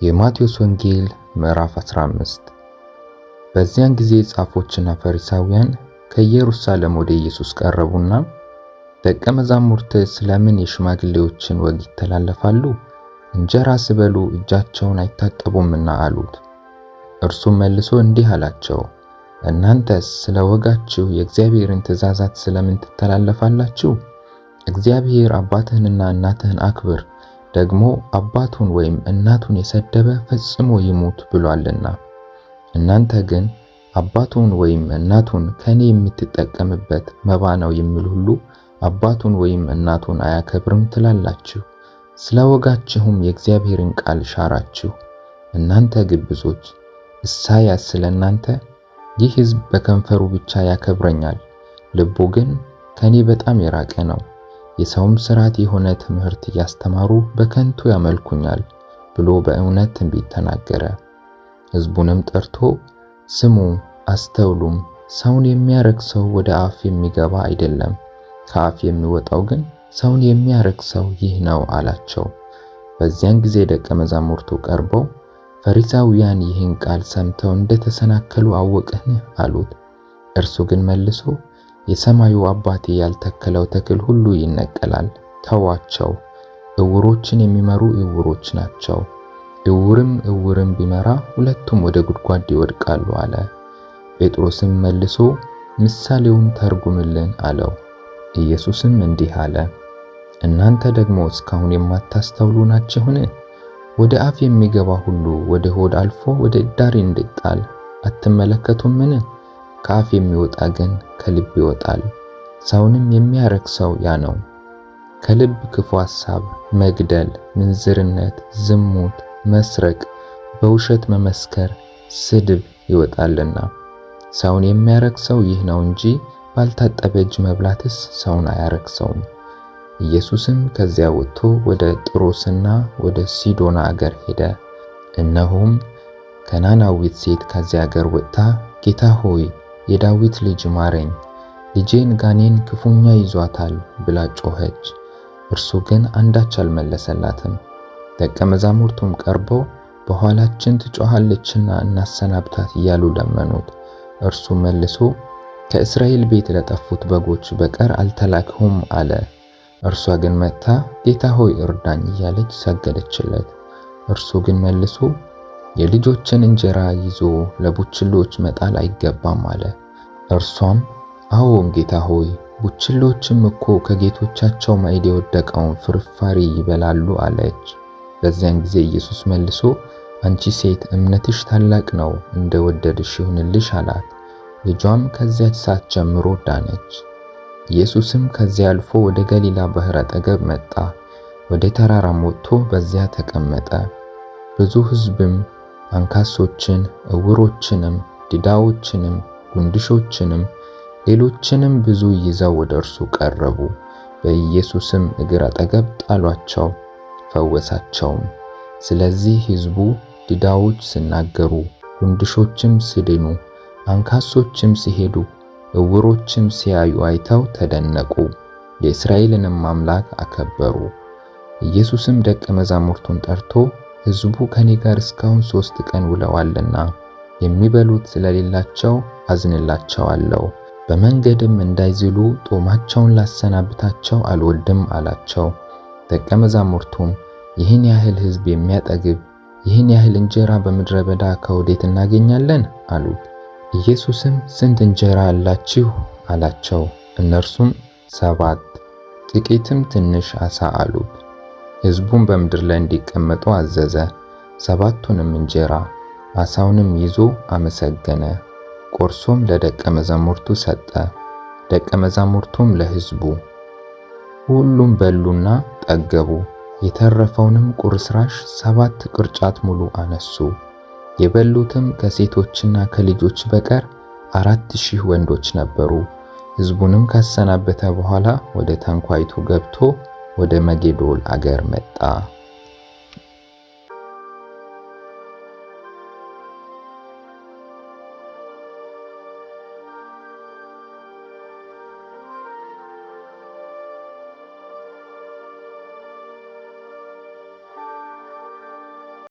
የማቴዎስ ወንጌል ምዕራፍ 15። በዚያን ጊዜ ጻፎችና ፈሪሳውያን ከኢየሩሳሌም ወደ ኢየሱስ ቀረቡና ደቀ መዛሙርት ስለምን የሽማግሌዎችን ወግ ይተላለፋሉ? እንጀራ ሲበሉ እጃቸውን አይታጠቡምና አሉት። እርሱም መልሶ እንዲህ አላቸው፣ እናንተስ ስለ ወጋችሁ የእግዚአብሔርን ትእዛዛት ስለምን ትተላለፋላችሁ? እግዚአብሔር አባትህንና እናትህን አክብር፣ ደግሞ አባቱን ወይም እናቱን የሰደበ ፈጽሞ ይሙት ብሏልና። እናንተ ግን አባቱን ወይም እናቱን ከኔ የምትጠቀምበት መባ ነው የሚል ሁሉ አባቱን ወይም እናቱን አያከብርም ትላላችሁ። ስለ ወጋችሁም የእግዚአብሔርን ቃል ሻራችሁ። እናንተ ግብዞች! ኢሳይያስ ስለ እናንተ ይህ ሕዝብ በከንፈሩ ብቻ ያከብረኛል፣ ልቡ ግን ከኔ በጣም የራቀ ነው፣ የሰውም ሥርዓት የሆነ ትምህርት እያስተማሩ በከንቱ ያመልኩኛል ብሎ በእውነት ትንቢት ተናገረ። ሕዝቡንም ጠርቶ ስሙ አስተውሉም፣ ሰውን የሚያረክሰው ወደ አፍ የሚገባ አይደለም፣ ከአፍ የሚወጣው ግን ሰውን የሚያረክሰው ይህ ነው አላቸው። በዚያን ጊዜ ደቀ መዛሙርቱ ቀርበው ፈሪሳውያን ይህን ቃል ሰምተው እንደተሰናከሉ አወቅን አሉት። እርሱ ግን መልሶ የሰማዩ አባቴ ያልተከለው ተክል ሁሉ ይነቀላል፣ ተዋቸው። ዕውሮችን የሚመሩ ዕውሮች ናቸው፣ ዕውርም ዕውርን ቢመራ ሁለቱም ወደ ጉድጓድ ይወድቃሉ አለ። ጴጥሮስም መልሶ ምሳሌውን ተርጉምልን አለው። ኢየሱስም እንዲህ አለ፣ እናንተ ደግሞ እስካሁን የማታስተውሉ ናችሁን? ወደ አፍ የሚገባ ሁሉ ወደ ሆድ አልፎ ወደ እዳሪ እንዲጣል አትመለከቱምን? ከአፍ የሚወጣ ግን ከልብ ይወጣል፣ ሰውንም የሚያረክሰው ያ ነው። ከልብ ክፉ ሐሳብ፣ መግደል፣ ምንዝርነት፣ ዝሙት፣ መስረቅ፣ በውሸት መመስከር፣ ስድብ ይወጣልና። ሰውን የሚያረክሰው ይህ ነው እንጂ ባልታጠበ እጅ መብላትስ ሰውን አያረክሰውም። ኢየሱስም ከዚያ ወጥቶ ወደ ጥሮስና ወደ ሲዶና አገር ሄደ። እነሆም ከናናዊት ሴት ከዚያ አገር ወጥታ ጌታ ሆይ የዳዊት ልጅ ማረኝ፣ ልጄን ጋኔን ክፉኛ ይዟታል ብላ ጮኸች። እርሱ ግን አንዳች አልመለሰላትም። ደቀ መዛሙርቱም ቀርበው በኋላችን ትጮኻለችና እናሰናብታት እያሉ ለመኑት። እርሱ መልሶ ከእስራኤል ቤት ለጠፉት በጎች በቀር አልተላክሁም አለ። እርሷ ግን መጥታ ጌታ ሆይ እርዳኝ እያለች ሰገደችለት። እርሱ ግን መልሶ የልጆችን እንጀራ ይዞ ለቡችሎች መጣል አይገባም አለ። እርሷም አዎን ጌታ ሆይ፣ ቡችሎችም እኮ ከጌቶቻቸው ማዕድ የወደቀውን ፍርፋሪ ይበላሉ አለች። በዚያን ጊዜ ኢየሱስ መልሶ አንቺ ሴት እምነትሽ ታላቅ ነው፣ እንደወደድሽ ይሁንልሽ አላት። ልጇም ከዚያች ሰዓት ጀምሮ ዳነች። ኢየሱስም ከዚያ አልፎ ወደ ገሊላ ባሕር አጠገብ መጣ። ወደ ተራራም ወጥቶ በዚያ ተቀመጠ። ብዙ ሕዝብም አንካሶችን፣ ዕውሮችንም፣ ዲዳዎችንም፣ ጉንድሾችንም ሌሎችንም ብዙ ይዘው ወደ እርሱ ቀረቡ። በኢየሱስም እግር አጠገብ ጣሏቸው፣ ፈወሳቸውም። ስለዚህ ሕዝቡ ዲዳዎች ሲናገሩ፣ ጉንድሾችም ሲድኑ፣ አንካሶችም ሲሄዱ፣ ዕውሮችም ሲያዩ አይተው ተደነቁ፣ የእስራኤልንም አምላክ አከበሩ። ኢየሱስም ደቀ መዛሙርቱን ጠርቶ ሕዝቡ ከኔ ጋር እስካሁን 3 ቀን ውለዋልና የሚበሉት ስለሌላቸው አዝንላቸዋለሁ። በመንገድም እንዳይዝሉ ጦማቸውን ላሰናብታቸው አልወድም አላቸው። ደቀ መዛሙርቱም ይህን ያህል ሕዝብ የሚያጠግብ ይህን ያህል እንጀራ በምድረ በዳ ከወዴት እናገኛለን አሉት። ኢየሱስም ስንት እንጀራ አላችሁ አላቸው። እነርሱም 7 ጥቂትም ትንሽ ዓሣ አሉት። ሕዝቡም በምድር ላይ እንዲቀመጡ አዘዘ። 7ቱንም እንጀራ ዓሣውንም ይዞ አመሰገነ፣ ቆርሶም ለደቀ መዛሙርቱ ሰጠ፣ ደቀ መዛሙርቱም ለሕዝቡ። ሁሉም በሉና ጠገቡ። የተረፈውንም ቁርስራሽ 7 ቅርጫት ሙሉ አነሱ። የበሉትም ከሴቶችና ከልጆች በቀር 4000 ወንዶች ነበሩ። ሕዝቡንም ካሰናበተ በኋላ ወደ ታንኳይቱ ገብቶ ወደ መጌዶል አገር መጣ።